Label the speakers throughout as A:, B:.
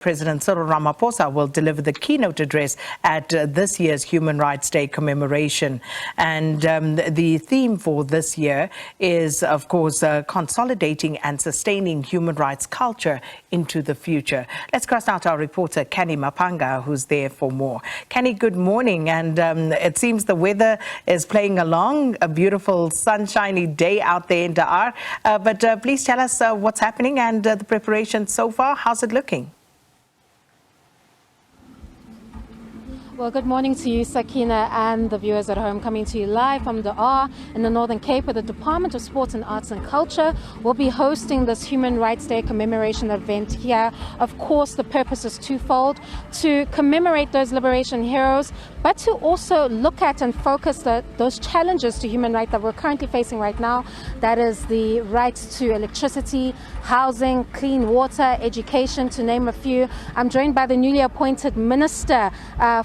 A: President Cyril Ramaphosa will deliver the keynote address at this year's Human Rights Day commemoration. And the theme for this year is, of course, consolidating and sustaining human rights culture into the future. Let's cross out our reporter, Canny Maphanga, who's there for more. Canny, good morning. And it seems the weather is playing along, a beautiful sunshiny day out there in Dar. But please tell us what's happening and the preparation so far. How's it looking?
B: Well, good morning to you, Sakina, and the viewers at home, coming to you live from Dar in the Northern Cape, where the Department of Sports and Arts and Culture will be hosting this Human Rights Day commemoration event here. Of course, the purpose is twofold: to commemorate those liberation heroes, but to also look at and focus those challenges to human rights that we're currently facing right now. That is the rights to electricity, housing, clean water, education, to name a few. I'm joined by the newly appointed Minister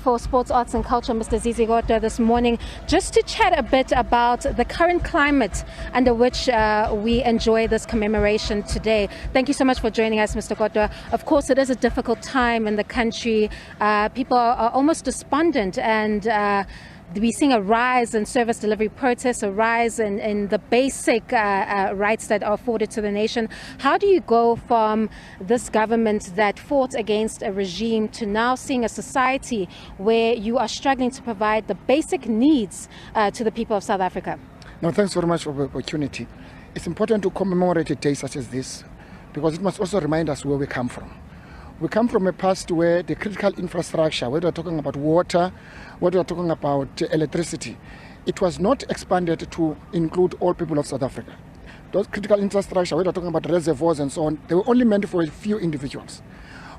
B: for Sports, Arts and Culture, Mr. Zizi Kodwa, this morning, just to chat a bit about the current climate under which we enjoy this commemoration today. Thank you so much for joining us, Mr. Kodwa. Of course, it is a difficult time in the country. People are almost despondent, and we're seeing a rise in service delivery protests, a rise in the basic rights that are afforded to the nation. How do you go from this government that fought against a regime to now seeing a society where you are struggling to provide the basic needs to the people of South Africa?
C: No, thanks very much for the opportunity. It's important to commemorate a day such as this because it must also remind us where we come from. We come from a past where the critical infrastructure, whether we're talking about water, whether we're talking about electricity, it was not expanded to include all people of South Africa. Those critical infrastructure, whether we're talking about reservoirs and so on, they were only meant for a few individuals.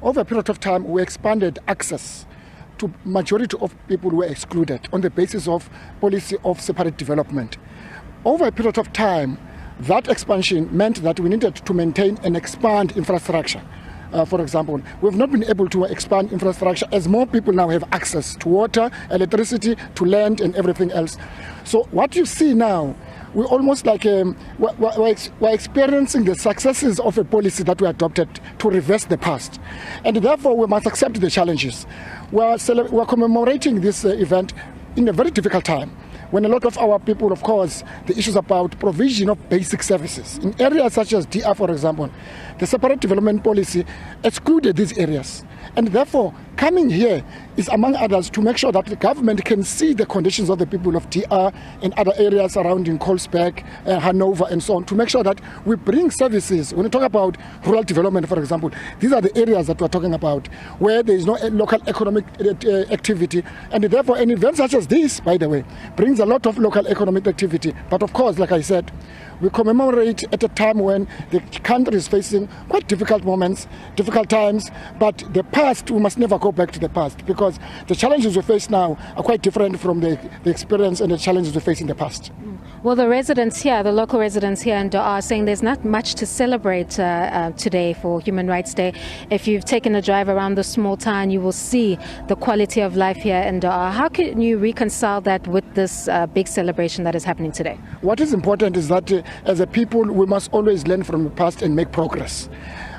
C: Over a period of time, we expanded access to majority of people who were excluded on the basis of policy of separate development. Over a period of time, that expansion meant that we needed to maintain and expand infrastructure. For example, we've not been able to expand infrastructure as more people now have access to water, electricity, to land and everything else. So what you see now, we're almost like we're experiencing the successes of a policy that we adopted to reverse the past. And therefore, we must accept the challenges. We're commemorating this event in a very difficult time, when a lot of our people, of course, the issues about provision of basic services. In areas such as DR, for example, the separate development policy excluded these areas. And therefore, coming here is, among others, to make sure that the government can see the conditions of the people of DR and other areas surrounding Colesberg, Hanover, and so on, to make sure that we bring services. When we talk about rural development, for example, these are the areas that we're talking about, where there is no local economic activity. And therefore, an event such as this, by the way, brings a lot of local economic activity. But of course, like I said, we commemorate at a time when the country is facing quite difficult moments, difficult times, but the past, we must never go back to the past, because the challenges we face now are quite different from the experience and the challenges we face in the past.
B: Well, the residents here, the local residents here in Dar, are saying there's not much to celebrate today for Human Rights Day. If you've taken a drive around the small town, you will see the quality of life here in Dar. How can you reconcile that with this big celebration that is happening today?
C: What is important is that as a people, we must always learn from the past and make progress.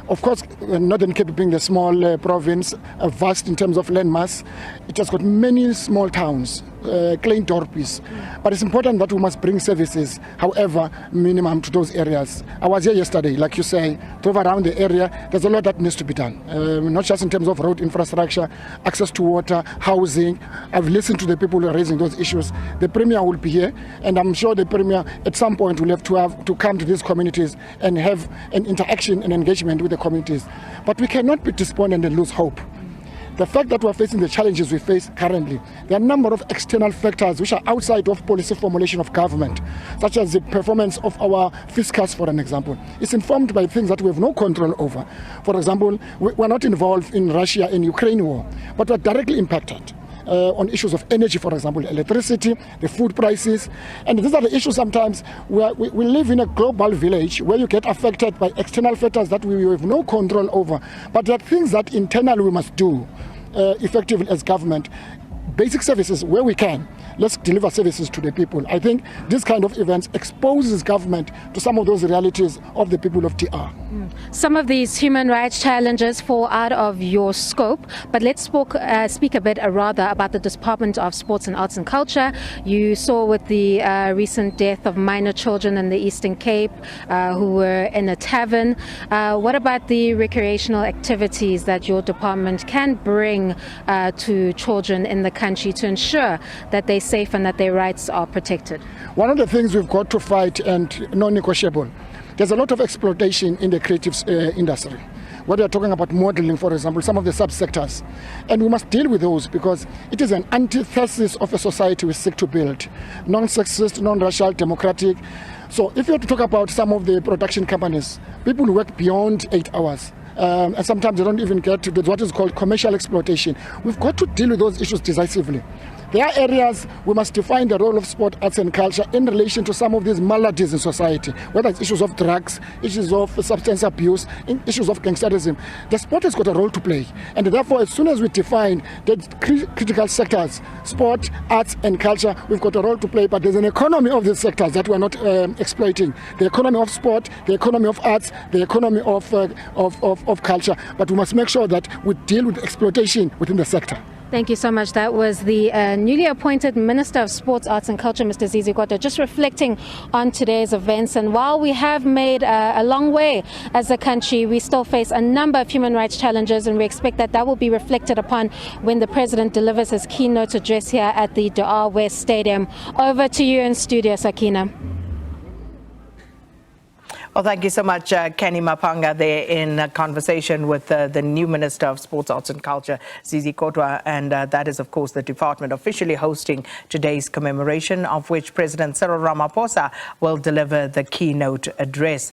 C: Of course, Northern Cape being a small province, vast in terms of landmass, it has got many small towns, klein dorpies. But it's important that we must bring services, however, minimum to those areas. I was here yesterday, like you say, drove around the area. There's a lot that needs to be done, not just in terms of road infrastructure, access to water, housing. I've listened to the people who are raising those issues. The Premier will be here, and I'm sure the Premier at some point will have to come to these communities and have an interaction and engagement with the communities. But we cannot be despondent and lose hope. The fact that we're facing the challenges we face currently, there are a number of external factors which are outside of policy formulation of government, such as the performance of our fiscus, for an example. It's informed by things that we have no control over. For example, we're not involved in Russia and Ukraine war, but we're directly impacted on issues of energy, for example, electricity, the food prices. And these are the issues sometimes where we live in a global village where you get affected by external factors that we have no control over. But there are things that internally we must do effectively as government. Basic services where we can, let's deliver services to the people. I think this kind of events exposes government to some of those realities of the people of DR.
B: Some of these human rights challenges fall out of your scope, but let's speak a bit rather about the Department of Sports and Arts and Culture. You saw with the recent death of minor children in the Eastern Cape who were in a tavern. What about the recreational activities that your department can bring to children in the country to ensure that they're safe and that their rights are protected?
C: One of the things we've got to fight, and non-negotiable, there's a lot of exploitation in the creative industry. Whether you're talking about modeling, for example, some of the subsectors. And we must deal with those because it is an antithesis of a society we seek to build. Non-sexist, non-racial, democratic. So if you have to talk about some of the production companies, people work beyond 8 hours. And sometimes they don't even get to what is called commercial exploitation. We've got to deal with those issues decisively. There are areas we must define the role of sport, arts and culture in relation to some of these maladies in society, whether it's issues of drugs, issues of substance abuse, issues of gangsterism. The sport has got a role to play. And therefore, as soon as we define the critical sectors, sport, arts and culture, we've got a role to play. But there's an economy of these sectors that we're not exploiting. The economy of sport, the economy of arts, the economy of culture. But we must make sure that we deal with exploitation within the sector.
B: Thank you so much. That was the newly appointed Minister of Sports, Arts and Culture, Mr. Zizi Kodwa, just reflecting on today's events. And while we have made a long way as a country, we still face a number of human rights challenges, and we expect that that will be reflected upon when the President delivers his keynote address here at the DR West Stadium. Over to you in studio, Sakina.
A: Well, thank you so much, Canny Maphanga, there in a conversation with the new Minister of Sports, Arts and Culture, Zizi Kodwa. And that is, of course, the department officially hosting today's commemoration, of which President Cyril Ramaphosa will deliver the keynote address.